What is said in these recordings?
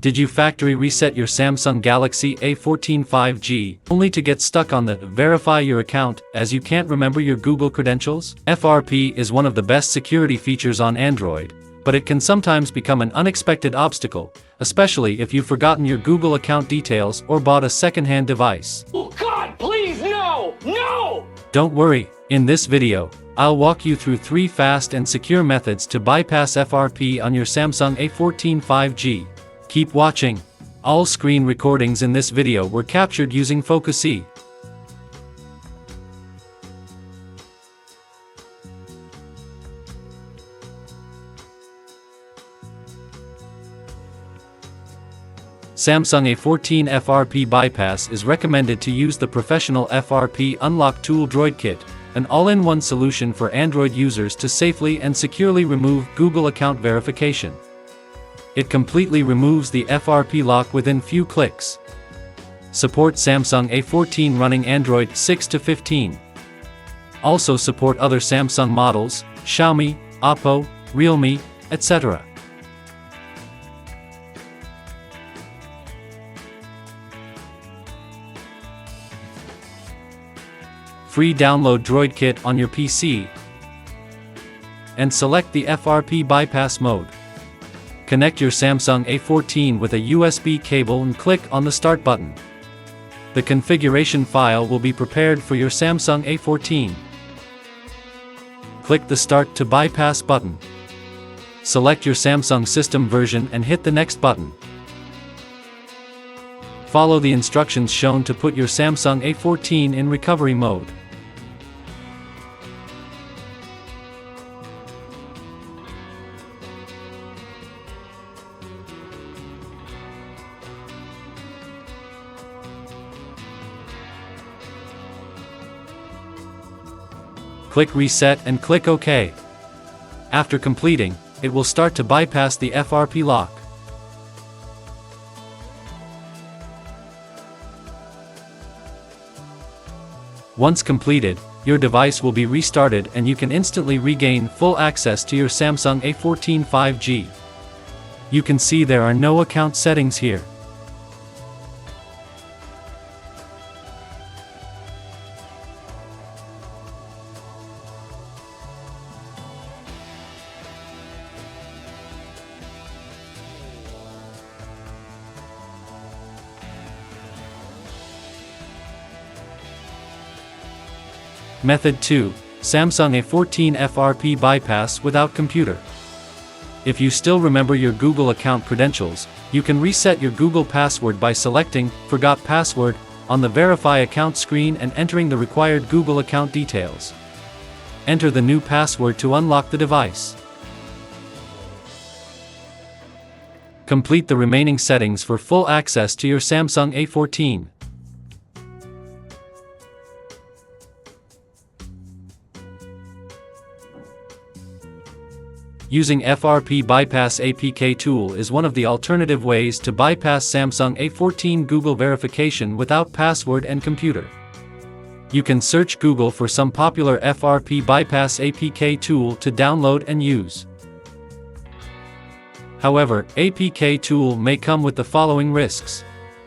Did you factory reset your Samsung Galaxy A14 5G only to get stuck on the verify your account as you can't remember your Google credentials? FRP is one of the best security features on Android, but it can sometimes become an unexpected obstacle, especially if you've forgotten your Google account details or bought a second-hand device. Oh God, please, no! No! Don't worry, in this video, I'll walk you through 3 fast and secure methods to bypass FRP on your Samsung A14 5G. Keep watching. All screen recordings in this video were captured using Focus E. Samsung A14 FRP bypass is recommended to use the professional FRP Unlock Tool Droid Kit, an all-in-one solution for Android users to safely and securely remove Google account verification. It completely removes the FRP lock within few clicks. Support Samsung A14 running Android 6 to 15. Also support other Samsung models, Xiaomi, Oppo, Realme, etc. Free download Droid Kit on your PC and select the FRP bypass mode. Connect your Samsung A14 with a USB cable and click on the Start button. The configuration file will be prepared for your Samsung A14. Click the Start to Bypass button. Select your Samsung system version and hit the Next button. Follow the instructions shown to put your Samsung A14 in recovery mode. Click Reset and click OK. After completing, it will start to bypass the FRP lock. Once completed, your device will be restarted and you can instantly regain full access to your Samsung A14 5G. You can see there are no account settings here. Method 2. Samsung A14 FRP bypass without computer. If you still remember your Google account credentials, you can reset your Google password by selecting Forgot Password on the Verify Account screen and entering the required Google account details. Enter the new password to unlock the device. Complete the remaining settings for full access to your Samsung A14. Using FRP Bypass APK tool is one of the alternative ways to bypass Samsung A14 Google verification without password and computer. You can search Google for some popular FRP Bypass APK tool to download and use. However, APK tool may come with the following risks.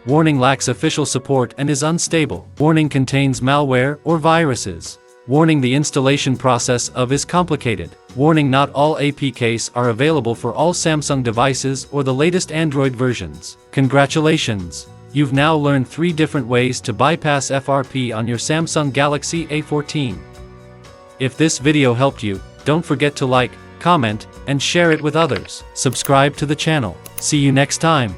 Warning: lacks official support and is unstable. Warning: contains malware or viruses. Warning: the installation process of is complicated. Warning: not all APKs are available for all Samsung devices or the latest Android versions. Congratulations! You've now learned 3 different ways to bypass FRP on your Samsung Galaxy A14. If this video helped you, don't forget to like, comment, and share it with others. Subscribe to the channel. See you next time.